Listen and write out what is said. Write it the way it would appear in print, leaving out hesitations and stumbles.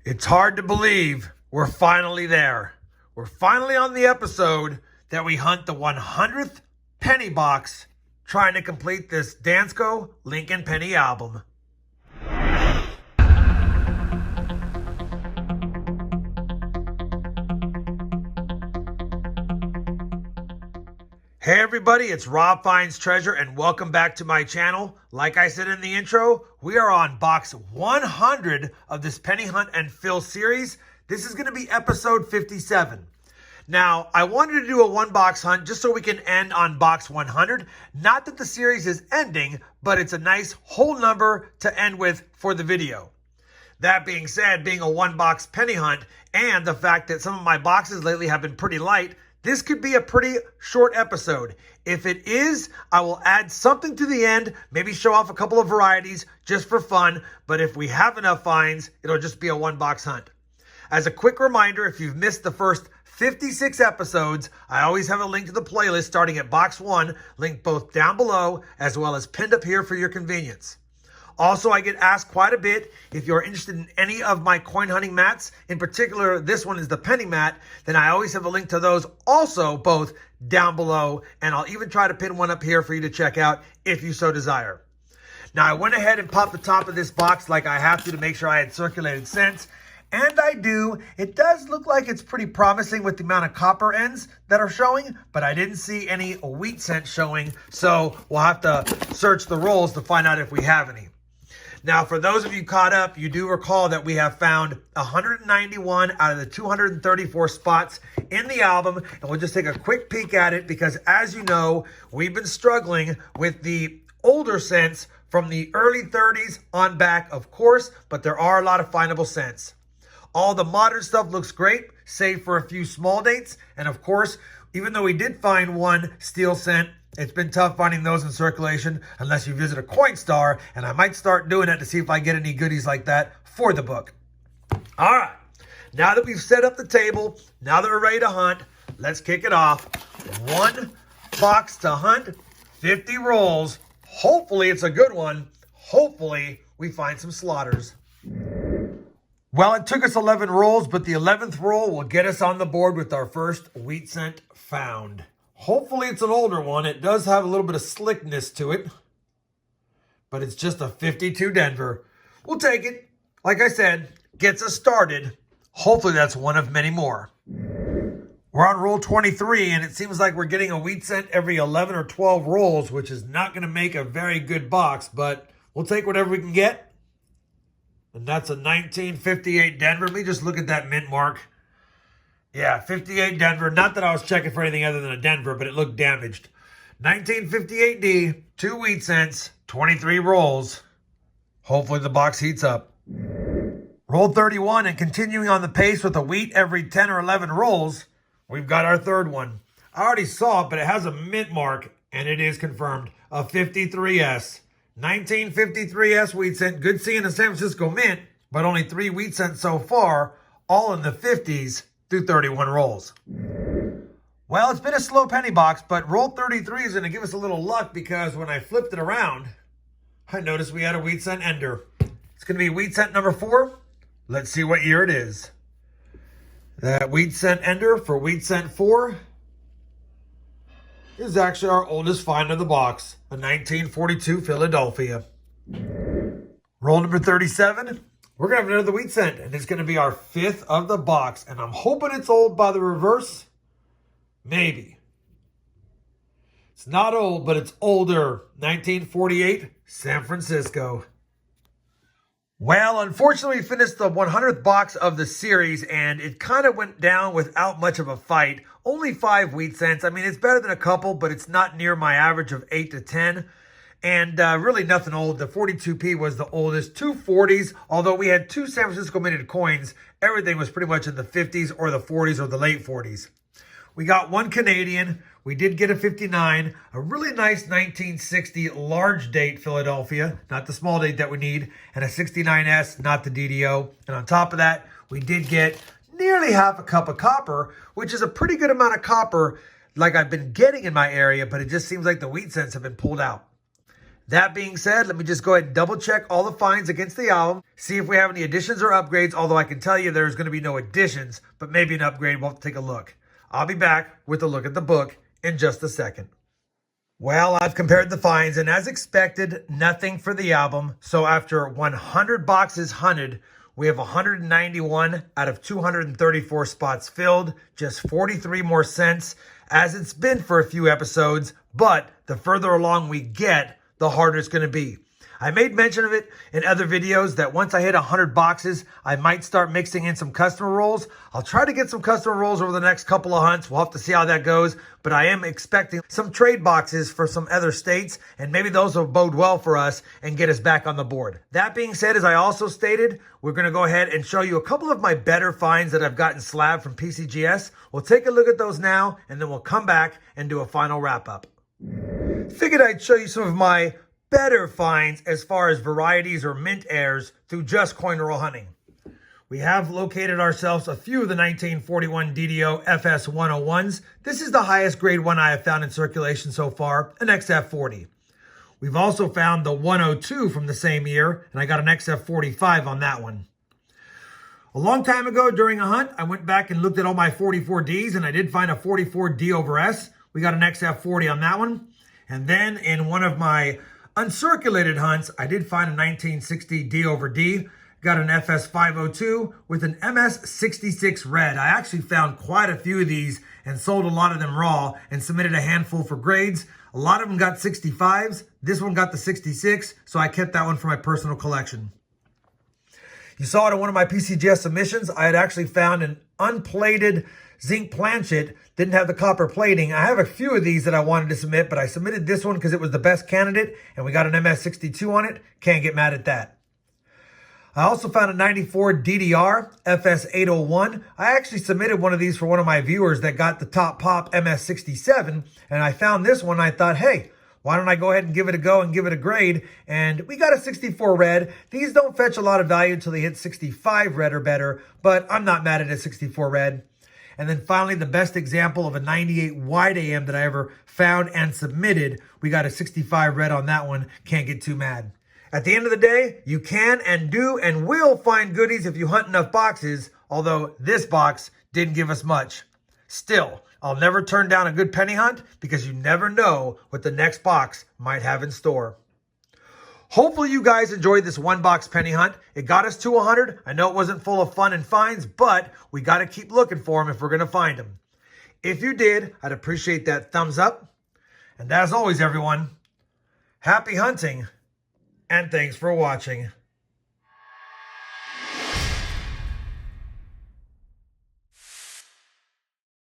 It's hard to believe we're finally there. We're finally on the episode that we hunt the 100th penny box, trying to complete this Dansco Lincoln Penny album. Hey everybody, it's RobFindsTreasure and welcome back to my channel. Like I said in the intro, we are on box 100 of this Penny Hunt and Fill series. This is going to be episode 57. Now, I wanted to do a one box hunt just so we can end on box 100. Not that the series is ending, but it's a nice whole number to end with for the video. That being said, being a one box penny hunt and the fact that some of my boxes lately have been pretty light, this could be a pretty short episode. If it is, I will add something to the end, maybe show off a couple of varieties just for fun. But if we have enough finds, it'll just be a one box hunt. As a quick reminder, if you've missed the first 56 episodes, I always have a link to the playlist starting at box 1, linked both down below as well as pinned up here for your convenience. Also, I get asked quite a bit if you're interested in any of my coin hunting mats. In particular, this one is the penny mat. Then I always have a link to those also both down below. And I'll even try to pin one up here for you to check out if you so desire. Now, I went ahead and popped the top of this box like I have to make sure I had circulated cents. And I do. It does look like it's pretty promising with the amount of copper ends that are showing, but I didn't see any wheat cent showing. So we'll have to search the rolls to find out if we have any. Now, for those of you caught up, you do recall that we have found 191 out of the 234 spots in the album. And we'll just take a quick peek at it because, as you know, we've been struggling with the older cents from the early 30s on back, of course, but there are a lot of findable cents. All the modern stuff looks great, save for a few small dates. And of course, even though we did find one steel cent, it's been tough finding those in circulation unless you visit a Coinstar, and I might start doing that to see if I get any goodies like that for the book. All right, now that we've set up the table, now that we're ready to hunt, let's kick it off. One box to hunt, 50 rolls. Hopefully it's a good one. Hopefully we find some slaughters. Well, it took us 11 rolls, but the 11th roll will get us on the board with our first wheat cent found. Hopefully it's an older one. It does have a little bit of slickness to it, but it's just a 52 Denver. We'll take it. Like I said, gets us started. Hopefully that's one of many more. We're on roll 23, and it seems like we're getting a wheat cent every 11 or 12 rolls, which is not going to make a very good box, but we'll take whatever we can get. And that's a 1958 Denver. Let me just look at that mint mark. Yeah, 58 Denver. Not that I was checking for anything other than a Denver, but it looked damaged. 1958D, 2 wheat cents, 23 rolls. Hopefully the box heats up. Roll 31, and continuing on the pace with a wheat every 10 or 11 rolls, we've got our third one. I already saw it, but it has a mint mark, and it is confirmed. A 53S. 1953S wheat cent. Good seeing a San Francisco mint, but only 3 wheat cents so far, all in the 50s. Through 31 rolls. Well, it's been a slow penny box, but roll 33 is going to give us a little luck because when I flipped it around, I noticed we had a wheat cent ender. It's going to be wheat cent number 4. Let's see what year it is. That wheat cent ender for wheat cent 4 is actually our oldest find of the box, a 1942 Philadelphia. Roll number 37. We're going to have another wheat cent, and it's going to be our 5th of the box. And I'm hoping it's old by the reverse. Maybe. It's not old, but it's older. 1948, San Francisco. Well, unfortunately, we finished the 100th box of the series, and it kind of went down without much of a fight. Only 5 wheat cents. I mean, it's better than a couple, but it's not near my average of 8 to 10. And really nothing old. The 42p was the oldest. 2 40s, although we had 2 San Francisco minted coins. Everything was pretty much in the 50s or the 40s or the late 40s. We got 1 Canadian. We did get a 59. A really nice 1960 large date Philadelphia. Not the small date that we need. And a 69S, not the DDO. And on top of that, we did get nearly half a cup of copper, which is a pretty good amount of copper like I've been getting in my area, but it just seems like the wheat cents have been pulled out. That being said, let me just go ahead and double check all the finds against the album, see if we have any additions or upgrades, although I can tell you there's going to be no additions, but maybe an upgrade. We'll have to take a look. I'll be back with a look at the book in just a second. Well, I've compared the finds, and as expected, nothing for the album. So after 100 boxes hunted, we have 191 out of 234 spots filled, just 43 more cents, as it's been for a few episodes, but the further along we get, the harder it's going to be. I made mention of it in other videos that once I hit 100 boxes, I might start mixing in some customer rolls. I'll try to get some customer rolls over the next couple of hunts. We'll have to see how that goes, but I am expecting some trade boxes for some other states, and maybe those will bode well for us and get us back on the board. That being said, as I also stated, we're going to go ahead and show you a couple of my better finds that I've gotten slabbed from PCGS. We'll take a look at those now, and then we'll come back and do a final wrap up. Figured I'd show you some of my better finds as far as varieties or mint airs through just coin roll hunting. We have located ourselves a few of the 1941 DDO FS 101s. This is the highest grade one I have found in circulation so far, an XF40. We've also found the 102 from the same year, and I got an XF45 on that one. A long time ago during a hunt, I went back and looked at all my 44Ds, and I did find a 44D over S. We got an XF40 on that one. And then in one of my uncirculated hunts, I did find a 1960 D over D. Got an FS 502 with an MS 66 red. I actually found quite a few of these and sold a lot of them raw and submitted a handful for grades. A lot of them got 65s. This one got the 66, so I kept that one for my personal collection. You saw it in one of my PCGS submissions. I had actually found an unplated zinc planchet, didn't have the copper plating. I have a few of these that I wanted to submit, but I submitted this one because it was the best candidate, and we got an MS62 on it. Can't get mad at that. I also found a 94 DDR FS801. I actually submitted one of these for one of my viewers that got the top pop MS67, and I found this one. I thought, hey, why don't I go ahead and give it a go and give it a grade? And we got a 64 red. These don't fetch a lot of value until they hit 65 red or better, but I'm not mad at a 64 red. And then finally, the best example of a 98 wide AM that I ever found and submitted. We got a 65 red on that one. Can't get too mad. At the end of the day, you can and do and will find goodies if you hunt enough boxes, although this box didn't give us much. Still, I'll never turn down a good penny hunt because you never know what the next box might have in store. Hopefully you guys enjoyed this one box penny hunt. It got us to 100. I know it wasn't full of fun and finds, but we got to keep looking for them if we're going to find them. If you did, I'd appreciate that thumbs up. And as always, everyone, happy hunting and thanks for watching.